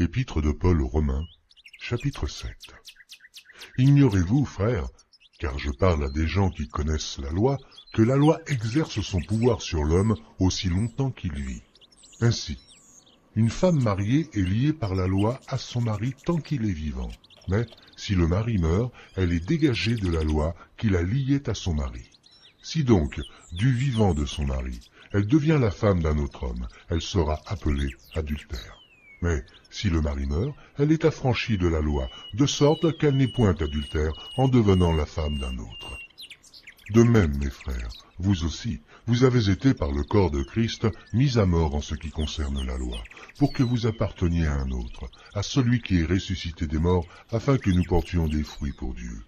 Épître de Paul aux Romains, chapitre 7. Ignorez-vous, frères, car je parle à des gens qui connaissent la loi, que la loi exerce son pouvoir sur l'homme aussi longtemps qu'il vit. Ainsi, une femme mariée est liée par la loi à son mari tant qu'il est vivant. Mais si le mari meurt, elle est dégagée de la loi qui la liait à son mari. Si donc, du vivant de son mari, elle devient la femme d'un autre homme, elle sera appelée adultère. Mais si le mari meurt, elle est affranchie de la loi, de sorte qu'elle n'est point adultère en devenant la femme d'un autre. De même, mes frères, vous aussi, vous avez été par le corps de Christ mis à mort en ce qui concerne la loi, pour que vous apparteniez à un autre, à celui qui est ressuscité des morts, afin que nous portions des fruits pour Dieu.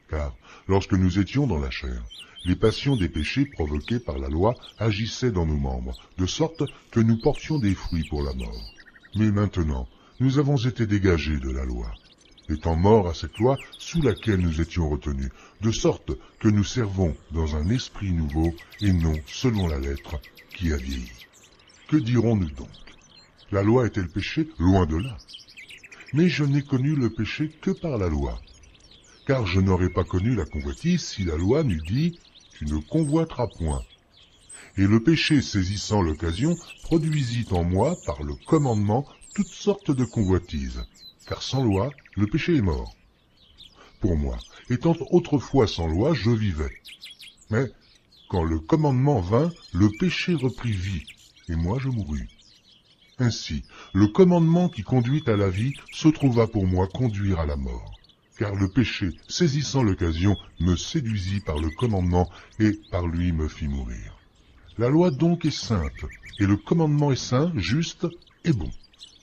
Car, lorsque nous étions dans la chair, les passions des péchés provoqués par la loi agissaient dans nos membres, de sorte que nous portions des fruits pour la mort. Mais maintenant, nous avons été dégagés de la loi, étant morts à cette loi sous laquelle nous étions retenus, de sorte que nous servons dans un esprit nouveau et non selon la lettre qui a vieilli. Que dirons-nous donc? La loi est-elle péché? Loin de là. Mais je n'ai connu le péché que par la loi. Car je n'aurais pas connu la convoitise si la loi n'eût dit « Tu ne convoiteras point ». Et le péché saisissant l'occasion produisit en moi, par le commandement, toutes sortes de convoitises, car sans loi, le péché est mort. Pour moi, étant autrefois sans loi, je vivais. Mais, quand le commandement vint, le péché reprit vie, et moi je mourus. Ainsi, le commandement qui conduit à la vie se trouva pour moi conduire à la mort. Car le péché, saisissant l'occasion, me séduisit par le commandement, et par lui me fit mourir. La loi donc est sainte, et le commandement est saint, juste et bon.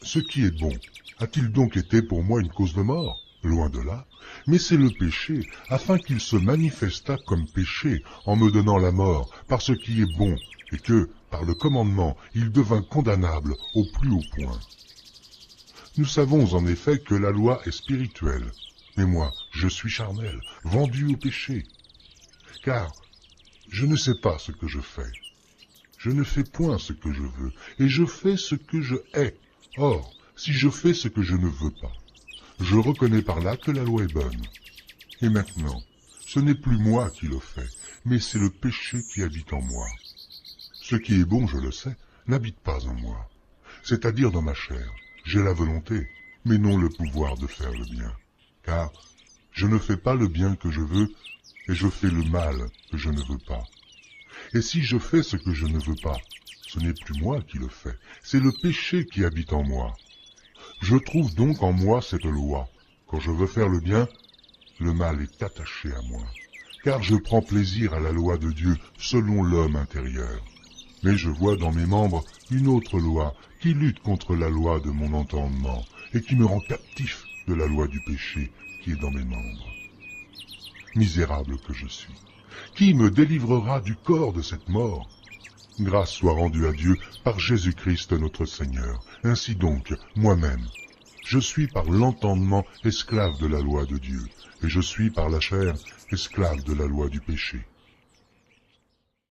Ce qui est bon, a-t-il donc été pour moi une cause de mort? Loin de là. Mais c'est le péché, afin qu'il se manifestât comme péché, en me donnant la mort, par ce qui est bon, et que, par le commandement, il devint condamnable au plus haut point. Nous savons en effet que la loi est spirituelle, mais moi, je suis charnel, vendu au péché. Car je ne sais pas ce que je fais. Je ne fais point ce que je veux, et je fais ce que je hais. Or, si je fais ce que je ne veux pas, je reconnais par là que la loi est bonne. Et maintenant, ce n'est plus moi qui le fais, mais c'est le péché qui habite en moi. Ce qui est bon, je le sais, n'habite pas en moi. C'est-à-dire dans ma chair, j'ai la volonté, mais non le pouvoir de faire le bien. Car je ne fais pas le bien que je veux, et je fais le mal que je ne veux pas. Et si je fais ce que je ne veux pas, ce n'est plus moi qui le fais, c'est le péché qui habite en moi. Je trouve donc en moi cette loi. Quand je veux faire le bien, le mal est attaché à moi. Car je prends plaisir à la loi de Dieu selon l'homme intérieur. Mais je vois dans mes membres une autre loi qui lutte contre la loi de mon entendement et qui me rend captif de la loi du péché qui est dans mes membres. Misérable que je suis! Qui me délivrera du corps de cette mort? Grâce soit rendue à Dieu par Jésus-Christ notre Seigneur. Ainsi donc, moi-même, je suis par l'entendement esclave de la loi de Dieu, et je suis par la chair esclave de la loi du péché.